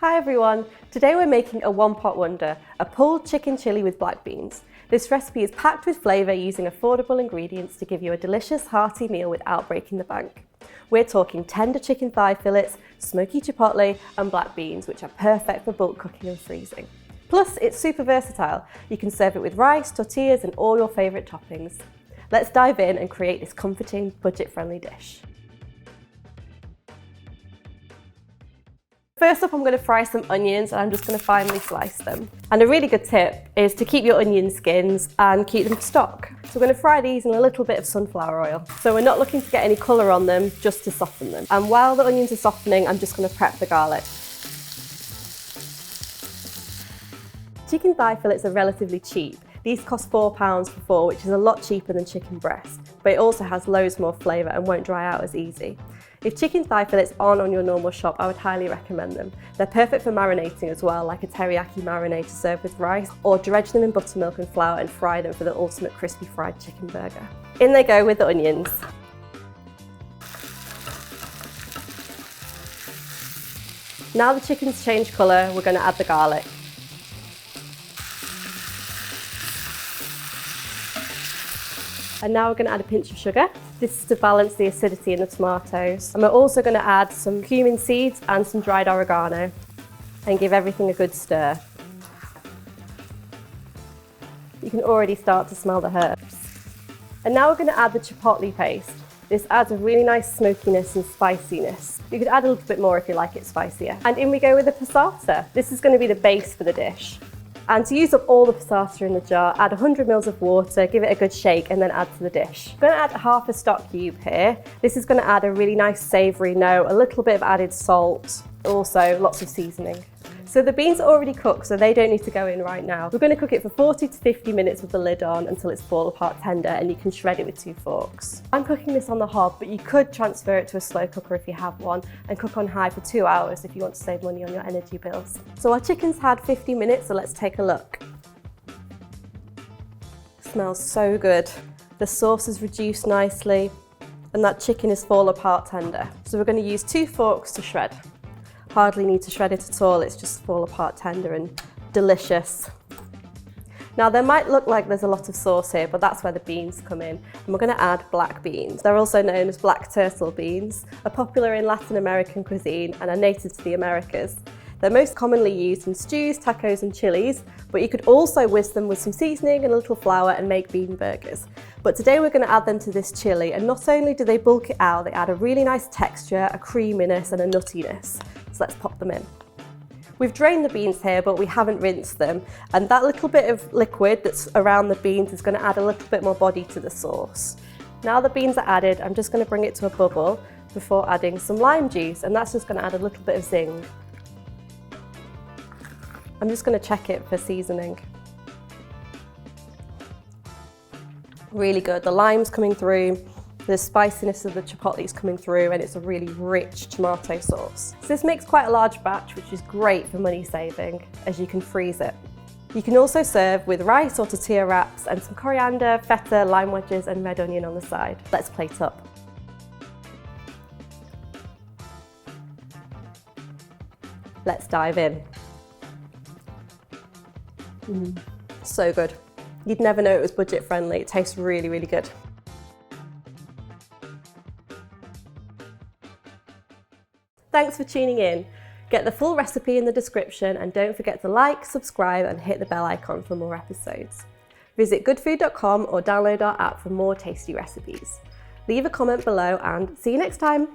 Hi everyone! Today we're making a one-pot wonder, a pulled chicken chili with black beans. This recipe is packed with flavour using affordable ingredients to give you a delicious, hearty meal without breaking the bank. We're talking tender chicken thigh fillets, smoky chipotle and black beans, which are perfect for bulk cooking and freezing. Plus, it's super versatile. You can serve it with rice, tortillas and all your favourite toppings. Let's dive in and create this comforting, budget-friendly dish. First up, I'm going to fry some onions and I'm just going to finely slice them. And a really good tip is to keep your onion skins and keep them for stock. So we're going to fry these in a little bit of sunflower oil. So we're not looking to get any colour on them, just to soften them. And while the onions are softening, I'm just going to prep the garlic. Chicken thigh fillets are relatively cheap. These cost £4 for 4, which is a lot cheaper than chicken breast, but it also has loads more flavour and won't dry out as easy. If chicken thigh fillets aren't on your normal shop, I would highly recommend them. They're perfect for marinating as well, like a teriyaki marinade to serve with rice, or dredge them in buttermilk and flour and fry them for the ultimate crispy fried chicken burger. In they go with the onions. Now the chicken's changed colour, we're going to add the garlic. And now we're going to add a pinch of sugar. This is to balance the acidity in the tomatoes. And we're also going to add some cumin seeds and some dried oregano and give everything a good stir. You can already start to smell the herbs. And now we're going to add the chipotle paste. This adds a really nice smokiness and spiciness. You could add a little bit more if you like it spicier. And in we go with the passata. This is going to be the base for the dish. And to use up all the passata in the jar, add 100 ml of water, give it a good shake and then add to the dish. I'm going to add half a stock cube here. This is going to add a really nice savoury note, a little bit of added salt, also lots of seasoning. So the beans are already cooked, so they don't need to go in right now. We're going to cook it for 40 to 50 minutes with the lid on until it's fall apart tender, and you can shred it with 2 forks. I'm cooking this on the hob, but you could transfer it to a slow cooker if you have one and cook on high for 2 hours if you want to save money on your energy bills. So our chicken's had 50 minutes, so let's take a look. Smells so good. The sauce is reduced nicely and that chicken is fall apart tender. So we're going to use 2 forks to shred. Hardly need to shred it at all, it's just fall apart tender and delicious. Now there might look like there's a lot of sauce here, but that's where the beans come in. And we're going to add black beans. They're also known as black turtle beans, are popular in Latin American cuisine and are native to the Americas. They're most commonly used in stews, tacos and chilies, but you could also whisk them with some seasoning and a little flour and make bean burgers. But today we're going to add them to this chili, and not only do they bulk it out, they add a really nice texture, a creaminess and a nuttiness. So let's pop them in. We've drained the beans here, but we haven't rinsed them, and that little bit of liquid that's around the beans is going to add a little bit more body to the sauce. Now the beans are added, I'm just going to bring it to a bubble before adding some lime juice, and that's just going to add a little bit of zing. I'm just going to check it for seasoning. Really good. The lime's coming through, the spiciness of the chipotle is coming through, and it's a really rich tomato sauce. So this makes quite a large batch, which is great for money saving, as you can freeze it. You can also serve with rice or tortilla wraps and some coriander, feta, lime wedges and red onion on the side. Let's plate up. Let's dive in. So good. You'd never know it was budget friendly. It tastes really, really good. Thanks for tuning in. Get the full recipe in the description and don't forget to like, subscribe and hit the bell icon for more episodes. Visit goodfood.com or download our app for more tasty recipes. Leave a comment below and see you next time.